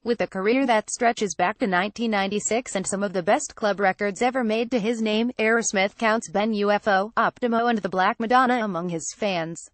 With a career that stretches back to 1996 and some of the best club records ever made to his name, Errorsmith counts Ben UFO, Optimo and the Black Madonna among his fans.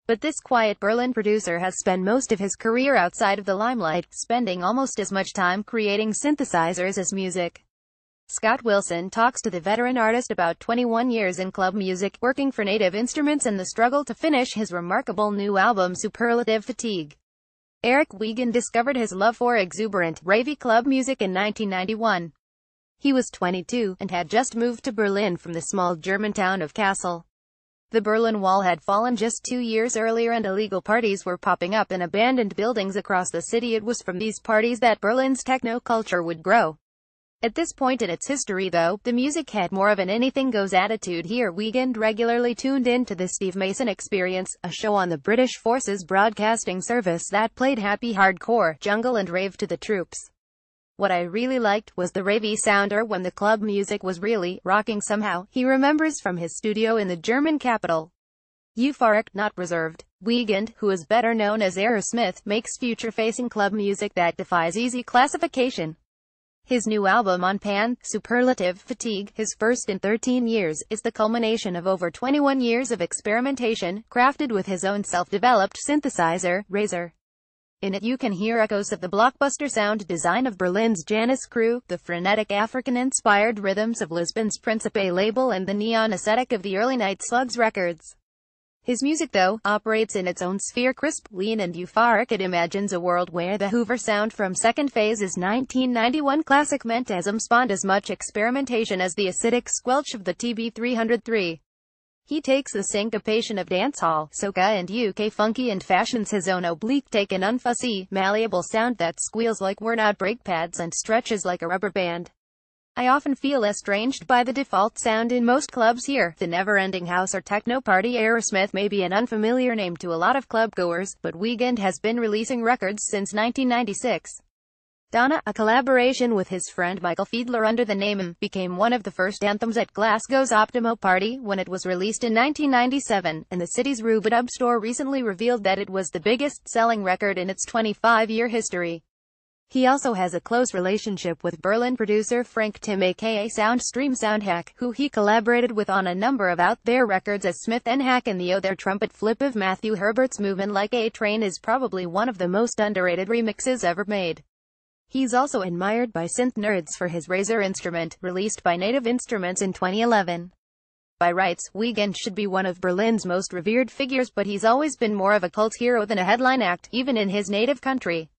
But this quiet Berlin producer has spent most of his career outside of the limelight, spending almost as much time creating synthesizers as music. Scott Wilson talks to the veteran artist about 21 years in club music, working for native instruments and the struggle to finish his remarkable new album Superlative Fatigue. Eric Wiegand discovered his love for exuberant, ravey club music in 1991. He was 22, and had just moved to Berlin from the small German town of Kassel. The Berlin Wall had fallen just 2 years earlier and illegal parties were popping up in abandoned buildings across the city. It was from these parties that Berlin's techno culture would grow. At this point in its history though, the music had more of an anything-goes attitude here. Wiegand regularly tuned in to the Steve Mason Experience, a show on the British Forces Broadcasting Service that played happy hardcore, jungle and rave to the troops. What I really liked was the ravey sounder when the club music was really rocking somehow, he remembers from his studio in the German capital. Euphoric, not reserved. Wiegand, who is better known as Errorsmith, makes future-facing club music that defies easy classification. His new album On Pan, Superlative Fatigue, his first in 13 years, is the culmination of over 21 years of experimentation, crafted with his own self-developed synthesizer, Razor. In it you can hear echoes of the blockbuster sound design of Berlin's Janus Crew, the frenetic African-inspired rhythms of Lisbon's Principe label and the neon aesthetic of the early Night Slugs records. His music, though, operates in its own sphere, crisp, lean and euphoric. It imagines a world where the Hoover sound from Second Phase's 1991 classic Mentasm spawned as much experimentation as the acidic squelch of the TB-303. He takes the syncopation of dancehall, soca and UK funky and fashions his own oblique take, an unfussy, malleable sound that squeals like worn-out brake pads and stretches like a rubber band. I often feel estranged by the default sound in most clubs here, the never-ending house or techno party. Errorsmith may be an unfamiliar name to a lot of clubgoers, but Wiegand has been releasing records since 1996. Donna, a collaboration with his friend Michael Fiedler under the name M, became one of the first anthems at Glasgow's Optimo Party when it was released in 1997, and the city's Rubadub store recently revealed that it was the biggest-selling record in its 25-year history. He also has a close relationship with Berlin producer Frank Tim aka Soundstream Soundhack, who he collaborated with on a number of out-there records as Smith and Hack, and the O There Trumpet flip of Matthew Herbert's Movin' Like a Train is probably one of the most underrated remixes ever made. He's also admired by synth nerds for his Razor instrument, released by Native Instruments in 2011. By rights, Wiegand should be one of Berlin's most revered figures, but he's always been more of a cult hero than a headline act, even in his native country.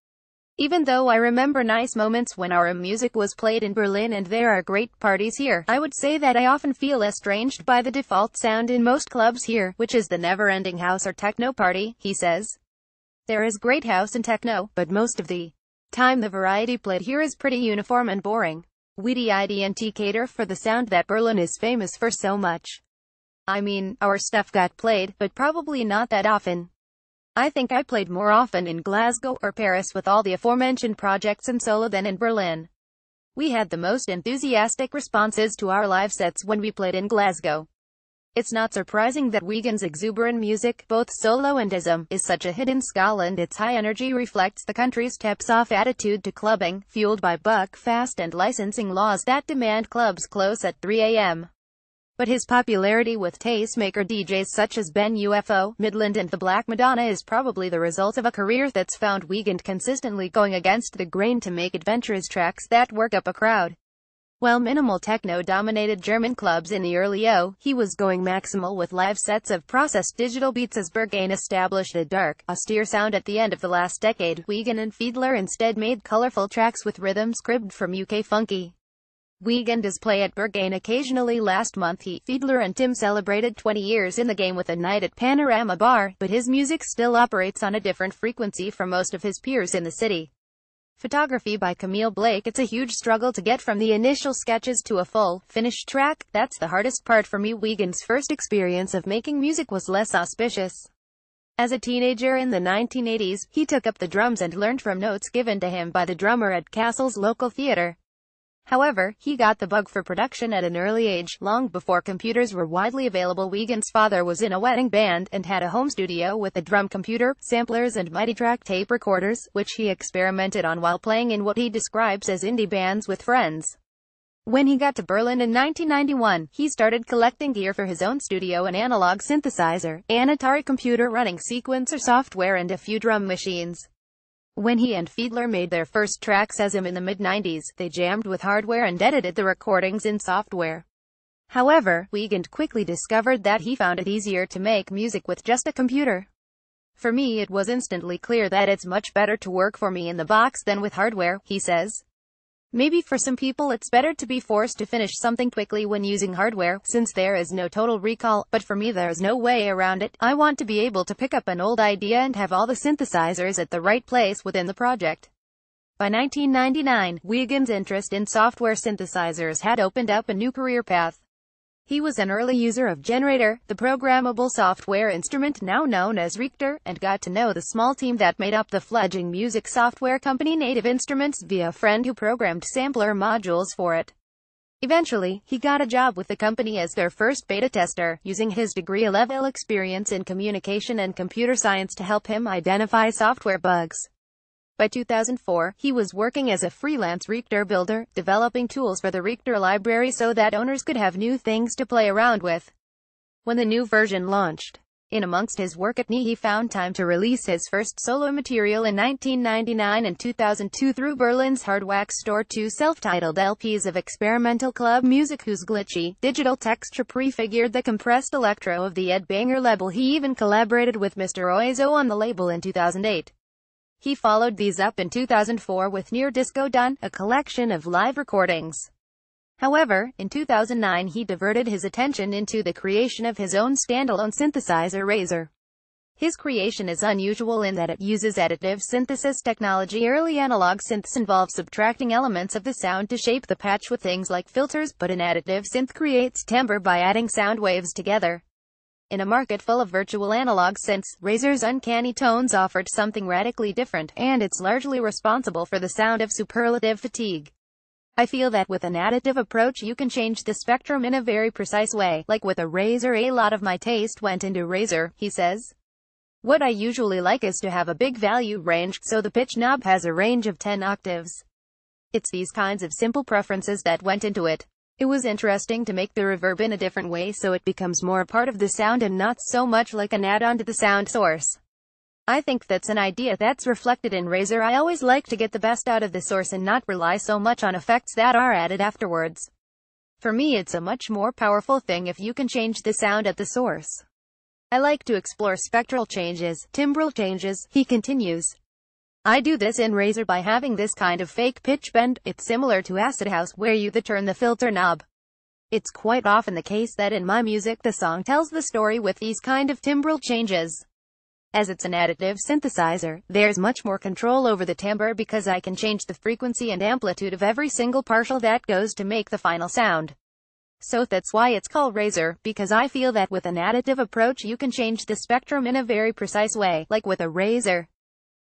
Even though I remember nice moments when our music was played in Berlin and there are great parties here, I would say that I often feel estranged by the default sound in most clubs here, which is the never-ending house or techno party, he says. There is great house and techno, but most of the time the variety played here is pretty uniform and boring. We didn't cater for the sound that Berlin is famous for so much. I mean, our stuff got played, but probably not that often. I think I played more often in Glasgow or Paris with all the aforementioned projects and solo than in Berlin. We had the most enthusiastic responses to our live sets when we played in Glasgow. It's not surprising that Wiegand's exuberant music, both solo and ism, is such a hit in Scotland. Its high energy reflects the country's tips-off attitude to clubbing, fueled by buck-fast and licensing laws that demand clubs close at 3 a.m. But his popularity with tastemaker DJs such as Ben UFO, Midland and the Black Madonna is probably the result of a career that's found Wiegand consistently going against the grain to make adventurous tracks that work up a crowd. While minimal techno-dominated German clubs in the early he was going maximal with live sets of processed digital beats as Berghain established a dark, austere sound at the end of the last decade. Wiegand and Fiedler instead made colorful tracks with rhythms cribbed from UK funky. Wiegand does play at Berghain occasionally. Last month Fiedler and Tim celebrated 20 years in the game with a night at Panorama Bar, but his music still operates on a different frequency from most of his peers in the city. Photography by Camille Blake. It's a huge struggle to get from the initial sketches to a full, finished track. That's the hardest part for me. Wiegand's first experience of making music was less auspicious. As a teenager in the 1980s, he took up the drums and learned from notes given to him by the drummer at Kassel's local theater. However, he got the bug for production at an early age, long before computers were widely available. Wiegand's father was in a wedding band, and had a home studio with a drum computer, samplers and multitrack tape recorders, which he experimented on while playing in what he describes as indie bands with friends. When he got to Berlin in 1991, he started collecting gear for his own studio: an analog synthesizer, an Atari computer running sequencer software, and a few drum machines. When he and Fiedler made their first tracks as him in the mid-90s, they jammed with hardware and edited the recordings in software. However, Wiegand quickly discovered that he found it easier to make music with just a computer. For me, it was instantly clear that it's much better to work for me in the box than with hardware, he says. Maybe for some people it's better to be forced to finish something quickly when using hardware, since there is no total recall, but for me there's no way around it. I want to be able to pick up an old idea and have all the synthesizers at the right place within the project. By 1999, Wiegand's interest in software synthesizers had opened up a new career path. He was an early user of Generator, the programmable software instrument now known as Richter, and got to know the small team that made up the fledgling music software company Native Instruments via a friend who programmed sampler modules for it. Eventually, he got a job with the company as their first beta tester, using his degree-level experience in communication and computer science to help him identify software bugs. By 2004, he was working as a freelance Richter builder, developing tools for the Richter library so that owners could have new things to play around with. When the new version launched, in amongst his work at NI, he found time to release his first solo material in 1999 and 2002 through Berlin's Hardwax store, 2 self-titled LPs of experimental club music whose glitchy, digital texture prefigured the compressed electro of the Ed Banger label. He even collaborated with Mr. Oizo on the label in 2008. He followed these up in 2004 with Near Disco Done, a collection of live recordings. However, in 2009 he diverted his attention into the creation of his own standalone synthesizer, Razor. His creation is unusual in that it uses additive synthesis technology. Early analog synths involve subtracting elements of the sound to shape the patch with things like filters, but an additive synth creates timbre by adding sound waves together. In a market full of virtual analog synths, Razor's uncanny tones offered something radically different, and it's largely responsible for the sound of superlative fatigue. I feel that with an additive approach you can change the spectrum in a very precise way, like with a Razor. A lot of my taste went into Razor, he says. What I usually like is to have a big value range, so the pitch knob has a range of 10 octaves. It's these kinds of simple preferences that went into it. It was interesting to make the reverb in a different way so it becomes more a part of the sound and not so much like an add-on to the sound source. I think that's an idea that's reflected in Razor. I always like to get the best out of the source and not rely so much on effects that are added afterwards. For me it's a much more powerful thing if you can change the sound at the source. I like to explore spectral changes, timbral changes, he continues. I do this in Razor by having this kind of fake pitch bend. It's similar to Acid House, where you turn the filter knob. It's quite often the case that in my music the song tells the story with these kind of timbral changes. As it's an additive synthesizer, there's much more control over the timbre because I can change the frequency and amplitude of every single partial that goes to make the final sound. So that's why it's called Razor, because I feel that with an additive approach you can change the spectrum in a very precise way, like with a Razor.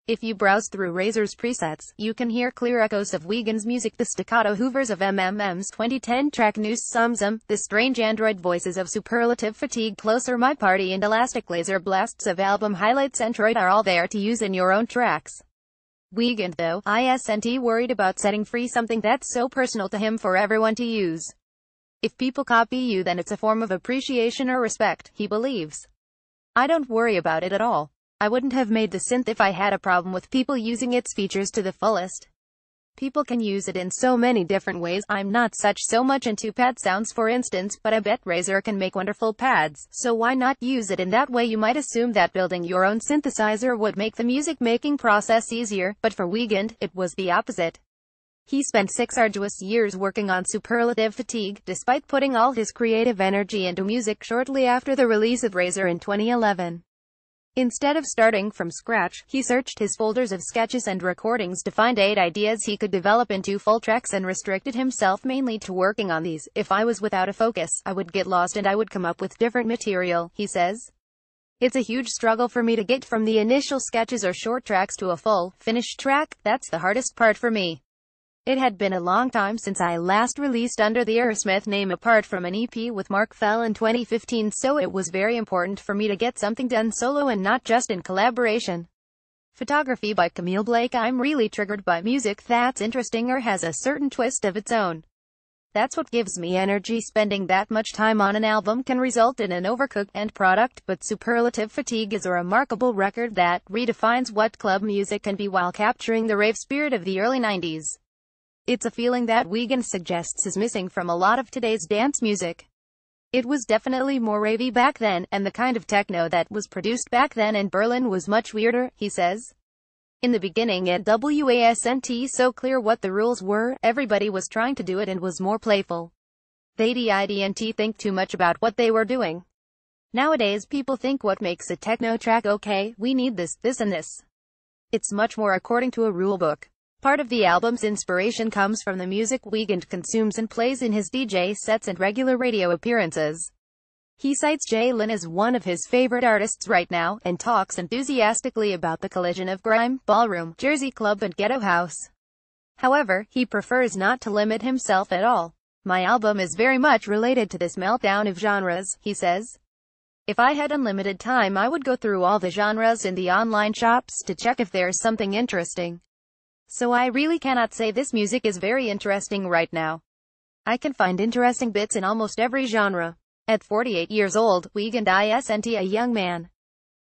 If you browse through Razor's presets, you can hear clear echoes of Wiegand's music, the staccato hoovers of MMM's 2010 track Nous Sommes, the strange android voices of Superlative Fatigue, Closer, My Party, and Elastic Laser blasts of album highlights. Android are all there to use in your own tracks. Wiegand, though, isn't worried about setting free something that's so personal to him for everyone to use. If people copy you, then it's a form of appreciation or respect, he believes. I don't worry about it at all. I wouldn't have made the synth if I had a problem with people using its features to the fullest. People can use it in so many different ways. I'm not so much into pad sounds, for instance, but I bet Razor can make wonderful pads, so why not use it in that way? You might assume that building your own synthesizer would make the music making process easier, but for Wiegand, it was the opposite. He spent 6 arduous years working on Superlative Fatigue, despite putting all his creative energy into music shortly after the release of Razor in 2011. Instead of starting from scratch, he searched his folders of sketches and recordings to find 8 ideas he could develop into full tracks and restricted himself mainly to working on these. If I was without a focus, I would get lost and I would come up with different material, he says. It's a huge struggle for me to get from the initial sketches or short tracks to a full, finished track. That's the hardest part for me. It had been a long time since I last released under the Errorsmith name apart from an EP with Mark Fell in 2015, so it was very important for me to get something done solo and not just in collaboration. Photography by Camille Blake. I'm really triggered by music that's interesting or has a certain twist of its own. That's what gives me energy. Spending that much time on an album can result in an overcooked end product, but Superlative Fatigue is a remarkable record that redefines what club music can be while capturing the rave spirit of the early 90s. It's a feeling that Wiegand suggests is missing from a lot of today's dance music. It was definitely more ravey back then, and the kind of techno that was produced back then in Berlin was much weirder, he says. In the beginning it wasn't so clear what the rules were, everybody was trying to do it and was more playful. They didn't think too much about what they were doing. Nowadays people think, what makes a techno track okay, we need this, this and this. It's much more according to a rulebook. Part of the album's inspiration comes from the music Wiegand consumes and plays in his DJ sets and regular radio appearances. He cites Jay Lin as one of his favorite artists right now, and talks enthusiastically about the collision of grime, ballroom, Jersey club and ghetto house. However, he prefers not to limit himself at all. My album is very much related to this meltdown of genres, he says. If I had unlimited time I would go through all the genres in the online shops to check if there's something interesting. So I really cannot say this music is very interesting right now. I can find interesting bits in almost every genre. At 48 years old, Wiegand isn't a young man.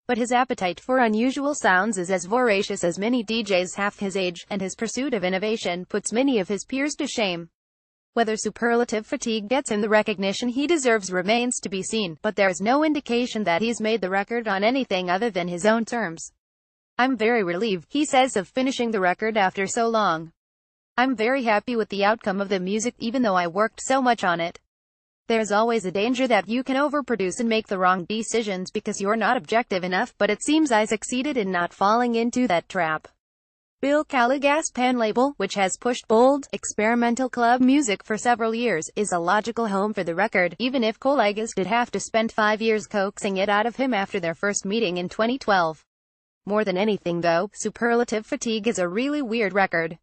But his appetite for unusual sounds is as voracious as many DJs half his age, and his pursuit of innovation puts many of his peers to shame. Whether Superlative Fatigue gets him the recognition he deserves remains to be seen, but there's no indication that he's made the record on anything other than his own terms. I'm very relieved, he says, of finishing the record after so long. I'm very happy with the outcome of the music, even though I worked so much on it. There's always a danger that you can overproduce and make the wrong decisions because you're not objective enough, but it seems I succeeded in not falling into that trap. Bill Callaghan's Pan label, which has pushed bold, experimental club music for several years, is a logical home for the record, even if Callaghan did have to spend 5 years coaxing it out of him after their first meeting in 2012. More than anything though, Superlative Fatigue is a really weird record.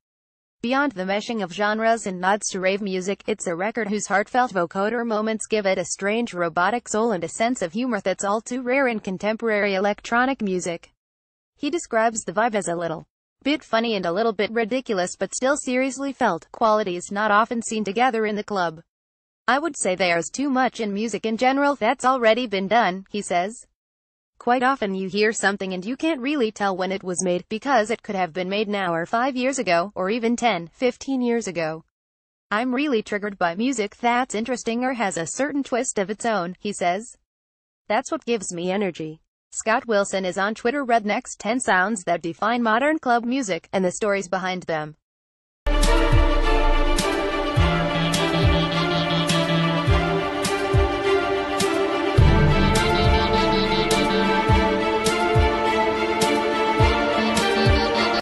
Beyond the meshing of genres and nods to rave music, it's a record whose heartfelt vocoder moments give it a strange robotic soul and a sense of humor that's all too rare in contemporary electronic music. He describes the vibe as a little bit funny and a little bit ridiculous but still seriously felt, qualities not often seen together in the club. I would say there's too much in music in general that's already been done, he says. Quite often you hear something and you can't really tell when it was made, because it could have been made now or 5 years ago, or even 10, 15 years ago. I'm really triggered by music that's interesting or has a certain twist of its own, he says. That's what gives me energy. Scott Wilson is on Twitter. Redneck's 10 sounds that define modern club music, and the stories behind them.